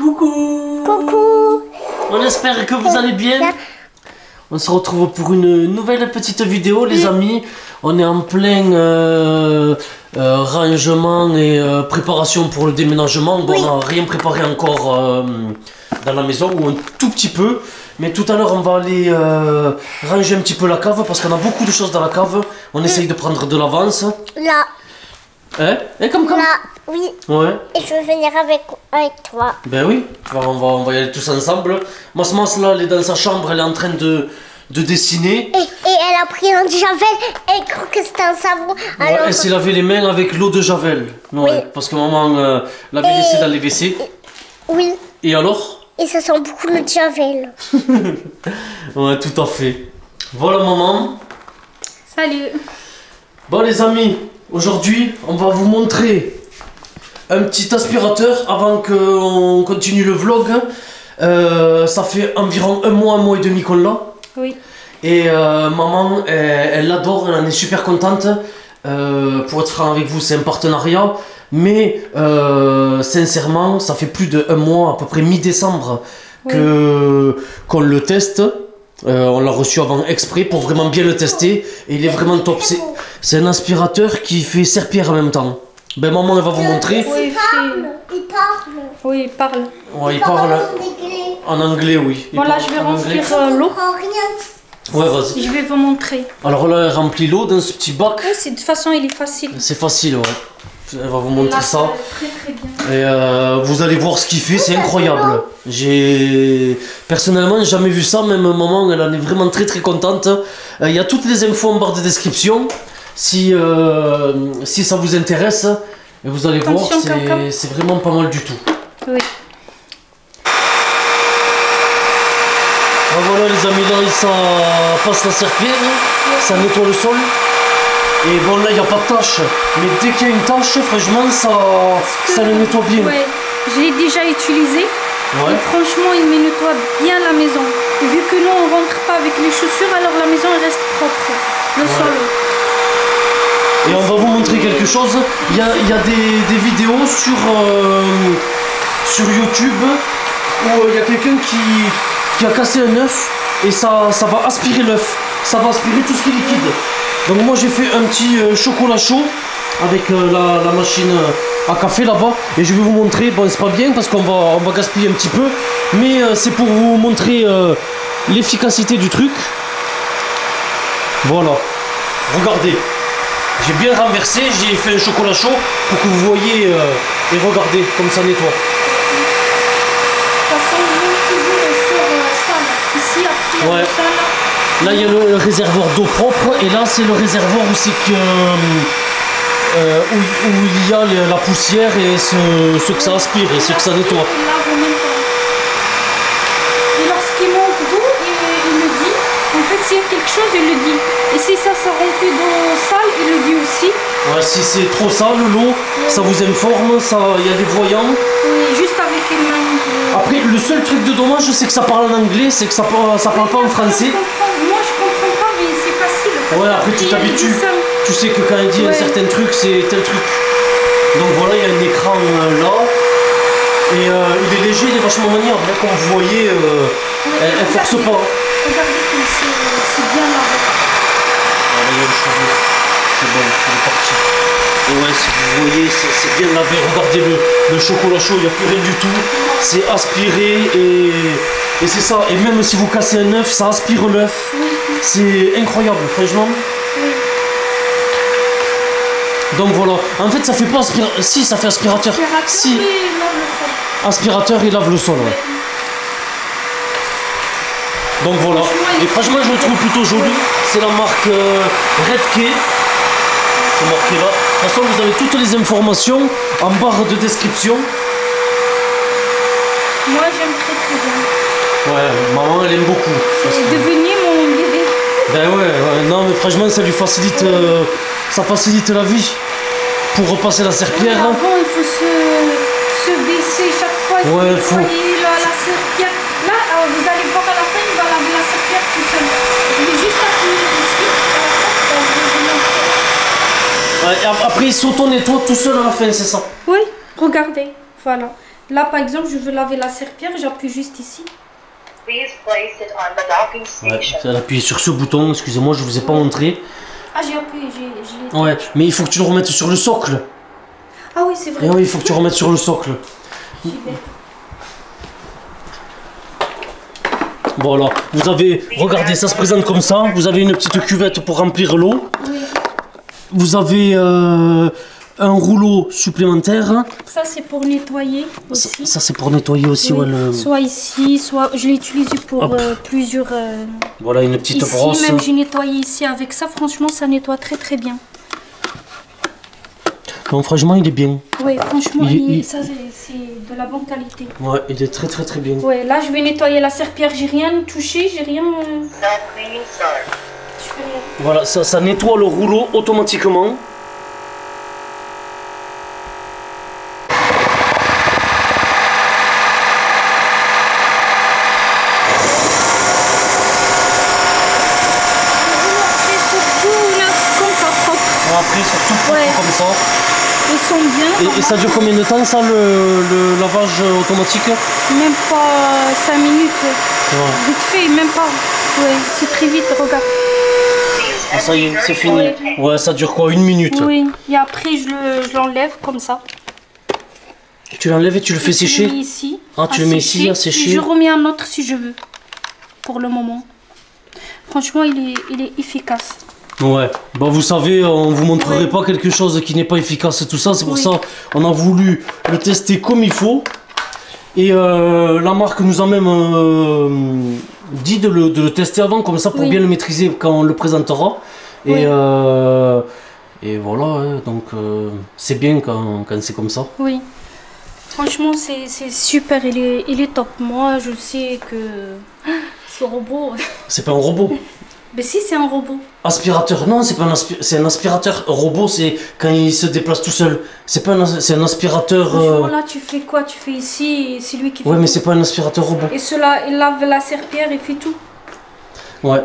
Coucou. Coucou. On espère que vous allez bien. On se retrouve pour une nouvelle petite vidéo, les amis. On est en plein rangement et préparation pour le déménagement. Bon, on n'a rien préparé encore dans la maison, ou un tout petit peu. Mais tout à l'heure, on va aller ranger un petit peu la cave parce qu'on a beaucoup de choses dans la cave. On essaye de prendre de l'avance. Là. Hein? Et comme Là, oui. Ouais. Et je veux venir avec toi. Ben oui, on va y aller tous ensemble. Mos là, elle est dans sa chambre, elle est en train de dessiner. Et elle a pris un javel, elle croit que c'était un savon. Ouais, Alors... elle s'est lavé les mains avec l'eau de javel. Ouais, Oui. Parce que maman l'avait laissé dans les WC. Oui. Et alors? Et ça sent beaucoup le javel. Ouais, tout à fait. Voilà maman. Salut. Bon les amis, aujourd'hui on va vous montrer un petit aspirateur avant qu'on continue le vlog. Ça fait environ un mois et demi qu'on l'a. Oui. Et maman, elle l'adore, elle en est super contente. Pour être franc avec vous, c'est un partenariat. Mais sincèrement, ça fait plus de un mois, à peu près mi-décembre, qu'on le teste. On l'a reçu avant exprès pour vraiment bien le tester. Et il est vraiment top. C'est un aspirateur qui fait serpillère en même temps. Ben maman, elle va vous montrer. Oui, Il parle. oui, il parle. Ouais, il parle en anglais, oui. Il Voilà, parle je vais en anglais. remplir l'eau. Ouais, vas-y. Je vais vous montrer. Alors là, elle remplit l'eau dans ce petit bac. Oui, de toute façon, il est facile. C'est facile, ouais. Elle va vous montrer Là, ça. Très très bien. Et vous allez voir ce qu'il fait, c'est incroyable. J'ai personnellement jamais vu ça, même maman, elle en est vraiment très très contente. Il y a toutes les infos en barre de description. Si ça vous intéresse, et vous allez voir, c'est vraiment pas mal du tout. Oui. Voilà les amis, là ça passe la serpillère, ça nettoie le sol. Et bon là il n'y a pas de tache, mais dès qu'il y a une tache, franchement ça le nettoie bien. Ouais, je l'ai déjà utilisé. Ouais. Et franchement, il me nettoie bien la maison. Et vu que nous on rentre pas avec les chaussures, alors la maison elle reste propre. Le sol. Et on va vous montrer quelque chose. Il y a des vidéos sur YouTube où il y a quelqu'un qui a cassé un œuf et ça va aspirer l'œuf. Ça va aspirer tout ce qui est liquide. Donc moi j'ai fait un petit chocolat chaud avec la machine à café là-bas. Et je vais vous montrer, bon c'est pas bien parce qu'on va gaspiller un petit peu. Mais c'est pour vous montrer l'efficacité du truc. Voilà. Regardez. J'ai bien renversé, j'ai fait un chocolat chaud pour que vous voyez et regardez comme ça nettoie. De toute façon, nous toujours sur ça. Ici, après, Ouais. ça là. Là il y a le réservoir d'eau propre et là c'est le réservoir où c'est que où il y a la poussière et ce que ça aspire et ce que ça nettoie. Il lave en même temps. Et lorsqu'il manque d'eau, il le dit. En fait, s'il y a quelque chose, il le dit. Et si ça se remplit d'eau sale, il le dit aussi. Ouais, si c'est trop sale l'eau, ça vous informe, il y a des voyants. Oui, juste avec une main. Après le seul truc de dommage c'est que ça parle en anglais, c'est que ça parle pas en français. Moi je comprends pas, mais c'est facile. Ouais, après tu t'habitues. Tu sais que quand il dit un certain truc, c'est tel truc. Donc voilà, il y a un écran là. Et il est léger, il est vachement maniable. Là, comme vous voyez, elle force pas. Regardez comme c'est bien lavé. Voilà, il y a le cheveu. C'est bon, il est parti. Et ouais, si vous voyez, c'est bien lavé. Regardez le chocolat chaud, il n'y a plus rien du tout. C'est aspiré et c'est ça. Et même si vous cassez un œuf, ça aspire l'œuf. C'est incroyable, franchement. Donc voilà, en fait ça fait pas aspirateur, si ça fait aspirateur, si, aspirateur il lave le sol, ouais. Donc voilà, et franchement je le trouve plutôt joli, c'est la marque Redke, c'est marqué là. De toute façon vous avez toutes les informations en barre de description. Moi j'aime très bien. Ouais, maman elle aime beaucoup. C'est devenu mon bébé. Ben ouais, non mais franchement ça lui facilite, ça facilite la vie. Pour repasser la serpillère. Avant il faut se baisser chaque fois. Ouais, faut. La serpillère. Là, vous allez voir à la fin, il va laver la serpillère tout seul. Il est juste appuyé ici. Ouais, et après il s'auto-nettoie tout seul à la fin, c'est ça? Oui, regardez. Voilà. Là, par exemple, je veux laver la serpillère, j'appuie juste ici. Ouais, elle appuie sur ce bouton, excusez-moi, je vous ai pas montré. Ah, j'ai appuyé, je l'ai. Ouais, mais il faut que tu le remettes sur le socle. Ah oui, c'est vrai. Et oui, il faut que tu le remettes sur le socle. J'y vais. Voilà, vous avez, regardez, ça se présente comme ça. Vous avez une petite cuvette pour remplir l'eau. Oui. Vous avez un rouleau supplémentaire. Ça, c'est pour nettoyer aussi. Ça c'est pour nettoyer aussi. Oui. Ouais, le... Soit ici, soit je l'ai utilisé pour plusieurs. Voilà, une petite ici, brosse. même j'ai nettoyé ici avec ça. Franchement, ça nettoie très très bien. Non, franchement, il est bien. Oui, franchement, ça c'est de la bonne qualité. Ouais, il est très très très bien. Ouais, là je vais nettoyer la serpillère. J'ai rien touché, j'ai rien. Voilà, ça nettoie le rouleau automatiquement. Après, surtout comme ça. Ils sont bien. Et ça dure combien de temps ça, le lavage automatique? Même pas 5 minutes. Ouais. Vite fait, même pas. Ouais, c'est très vite, regarde. Ah, ça y est, c'est fini. Ouais, ça dure quoi? 1 minute? Oui, et après je l'enlève comme ça. Tu l'enlèves et tu le fais sécher? Je le mets ici. Ah, tu le mets ici à sécher? Je remets un autre si je veux. Pour le moment. Franchement, il est efficace. Ouais, bah vous savez, on vous montrerait pas quelque chose qui n'est pas efficace et tout ça, c'est pour ça on a voulu le tester comme il faut. Et la marque nous a même dit de le tester avant, comme ça pour bien le maîtriser quand on le présentera. Et voilà, ouais, donc c'est bien quand c'est comme ça. Oui, franchement c'est super, il est top. Moi je sais que ce robot... C'est pas un robot. Mais si, c'est un robot. Aspirateur, non, c'est pas c'est un aspirateur. Robot, c'est quand il se déplace tout seul. C'est un aspirateur. Là, tu fais quoi? Tu fais ici, c'est lui qui fait. Ouais, mais tout. c'est pas un aspirateur robot. Et cela, il lave la serpillère et fait tout. Ouais.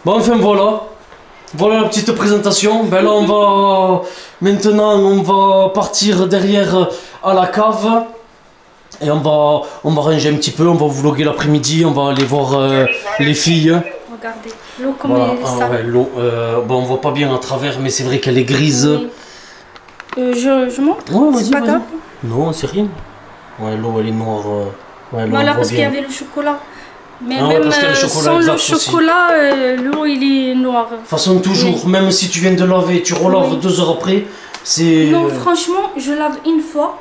Bon, enfin voilà. Voilà la petite présentation. Ben là, on va maintenant partir derrière à la cave. Et on va ranger un petit peu. On va vlogger l'après-midi. On va aller voir les filles. Regardez, l'eau comme Voilà. elle est sale. Ouais, l'eau. Bon, on voit pas bien à travers, mais c'est vrai qu'elle est grise. Oui. Je montre. Ouais, c'est pas grave. Non, c'est rien. Ouais, l'eau elle est noire. Ouais, Voilà, parce qu'il y avait le chocolat. Mais ah ouais, même sans le exact, chocolat, l'eau il est noire. De toute façon, toujours, même si tu viens de laver, tu relaves 2 heures après, c'est... Non, franchement, je lave une fois,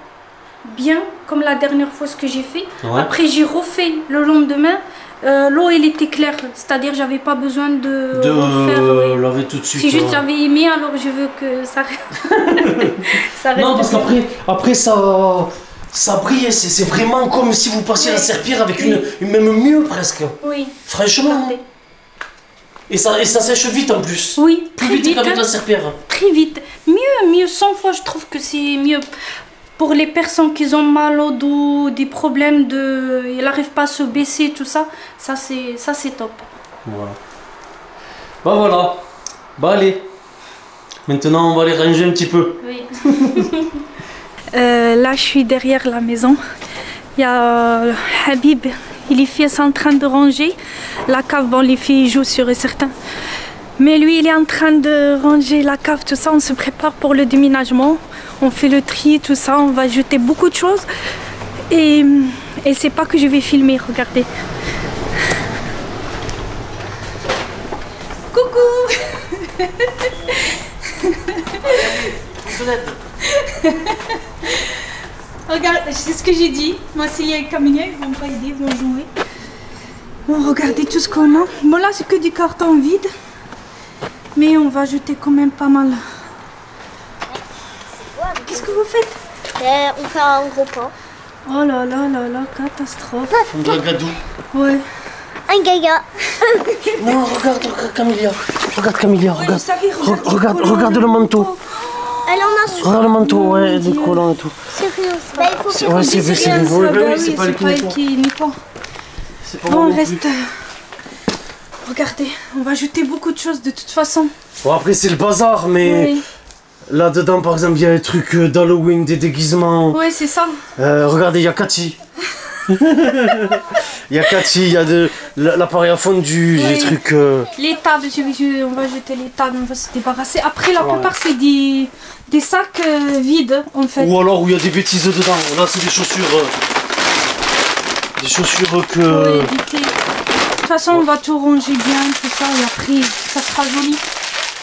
bien, comme la dernière fois ce que j'ai fait. Ouais. Après, j'ai refait le lendemain. L'eau elle était claire, c'est-à-dire j'avais pas besoin de refaire, laver tout de suite. Si juste j'avais aimé, alors je veux que ça, ça reste. Non, parce qu'après ça brille, c'est vraiment comme si vous passiez la serpillère avec une même mieux presque. Oui. Franchement. Et ça sèche vite en plus. Oui, plus vite qu'avec la serpillère. Très vite. Mieux 100 fois, je trouve que c'est mieux. Pour les personnes qui ont mal au dos, des problèmes de... Ils n'arrivent pas à se baisser, tout ça, ça c'est top. Voilà. Bah voilà. Bah allez. Maintenant on va aller ranger un petit peu. Oui. Là je suis derrière la maison. Il y a Habib, les filles sont en train de ranger. La cave, bon les filles jouent sur certains. Mais lui il est en train de ranger la cave, tout ça, on se prépare pour le déménagement. On fait le tri, tout ça, on va jeter beaucoup de choses. Et c'est pas que je vais filmer, regardez. Coucou. Regarde, c'est ce que j'ai dit. Moi, s'il y a Camilla, ils vont pas aider, ils vont jouer. Bon, regardez tout ce qu'on a. Bon, là, c'est que du carton vide. Mais on va jeter quand même pas mal. Qu'est-ce que vous faites? On fait un gros pain. Oh là là là là, catastrophe. On doit gadou. Ouais. Un gaga. Non, regarde Camilla. Regarde Camilla, Ouais, regarde. vous savez, Regarde le manteau. Elle en a sur. Regarde le manteau, ouais, des collants et tout. C'est rien ça. Bah, il faut faire Ouais, c'est rien, oui, ça, bah bah oui, oui, c'est pas c'est les elle qui n'y pas. C'est pas Bon, moi on non reste. plus. Regardez, on va jeter beaucoup de choses de toute façon. Bon, après c'est le bazar, mais Oui. Là-dedans, par exemple, il y a des trucs d'Halloween, des déguisements. Ouais, c'est ça. Regardez, il y a Cathy. Il y a Cathy, il y a l'appareil à fondu, Ouais. des trucs... Les tables, on va jeter les tables, on va se débarrasser. Après, la plupart, c'est des sacs vides, en fait. Ou alors où il y a des bêtises dedans. Là, c'est des chaussures. Des chaussures que... Ouais, éviter. De toute façon, on va tout ranger bien, tout ça, et après, ça sera joli.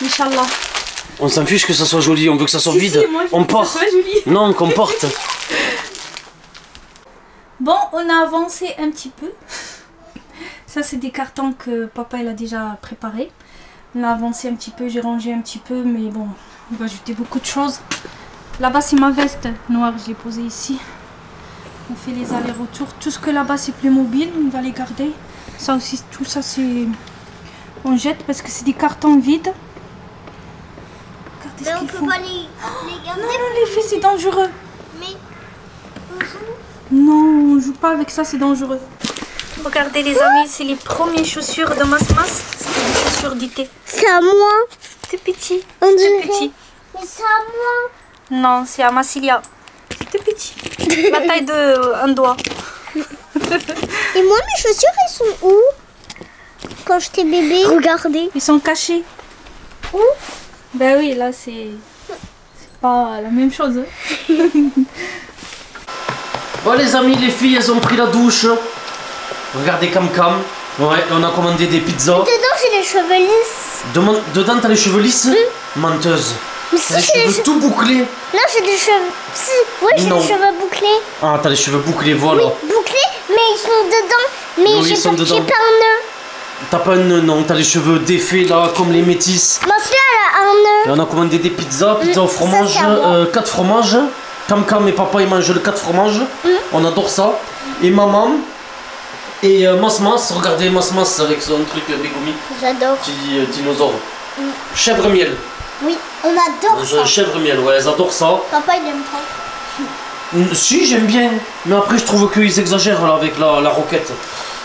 Inch'Allah. On s'en fiche que ça soit joli, on veut que ça soit Si, vide. si, moi, je On veux que ça porte. soit joli. Non, qu'on porte. Bon, on a avancé un petit peu. Ça, c'est des cartons que papa il a déjà préparés. On a avancé un petit peu, j'ai rangé un petit peu, mais bon, on va ajouter beaucoup de choses. Là-bas, c'est ma veste noire, je l'ai posée ici. On fait les allers-retours. Tout ce que là-bas, c'est plus mobile, on va les garder. Ça aussi, tout ça, c'est... On jette parce que c'est des cartons vides. Regardez Mais ce on qu'ils peut font. pas les garder. Non, non, les filles, c'est dangereux. Mais on joue. Non, on joue pas avec ça, c'est dangereux. Regardez les amis, c'est les premières chaussures de Masmas. C'est des chaussures d'été. C'est à moi. C'est petit. On C'est dirait. petit. Mais c'est à moi. Non, c'est à Massilia. C'est petit. La taille d'un doigt. Et moi, mes chaussures, elles sont où? Quand j'étais bébé. Regardez. Ils sont cachés. Où? Ben oui, là c'est pas la même chose. Bon les amis, les filles, elles ont pris la douche. Regardez Cam Cam. Ouais, on a commandé des pizzas. Dedans, j'ai les cheveux lisses. Dedans, t'as les cheveux lisses. Menteuse. Mais T'as les si, j'ai les cheveux cheveux. tout bouclés. Non, j'ai des cheveux. Si, oui, j'ai Non. les cheveux bouclés. Ah, t'as les cheveux bouclés, voilà. Bouclés, mais ils sont dedans. Mais Oui, ils sont j'ai dedans. pas un nœud. T'as pas un nœud, non. T'as les cheveux défaits là, comme les métis. Moi, celui-là, elle a un nœud. Et on a commandé des pizzas, pizza au fromage, c'est à moi. 4 fromages. Cam Cam et papa, ils mangent le 4 fromages. On adore ça. Et maman. Et Masmas, regardez Masmas avec son truc Begumi, J'adore. petit dinosaure. Chèvre miel. Oui, on adore ça. Chèvre miel, ouais, elles adorent ça. Papa, il aime pas. Si, j'aime bien. Mais après, je trouve qu'ils exagèrent là, avec la roquette.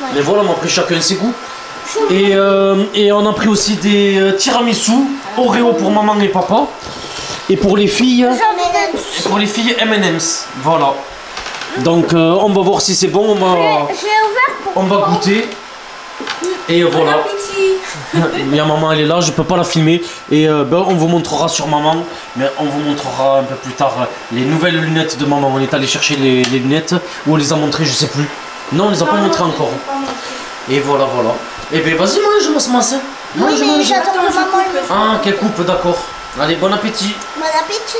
Ouais. Mais voilà, mais après, chacun ses goûts. Et on a pris aussi des tiramisu, Oreo pour maman et papa. Et pour les filles, M&M's. Voilà. Donc, on va voir si c'est bon. J'ai ouvert pour On va goûter. Et voilà. Ma maman elle est là, je peux pas la filmer. Et on vous montrera sur maman. Mais on vous montrera un peu plus tard les nouvelles lunettes de maman. On est allé chercher les lunettes. Ou on les a montrées, je sais plus. Non, on les a pas montrées encore. Et voilà, voilà. Et bien vas-y, mange, Masmas. Oui, mais j'attends que maman le fasse. Ah, qu'elle coupe, d'accord. Allez, bon appétit. Bon appétit.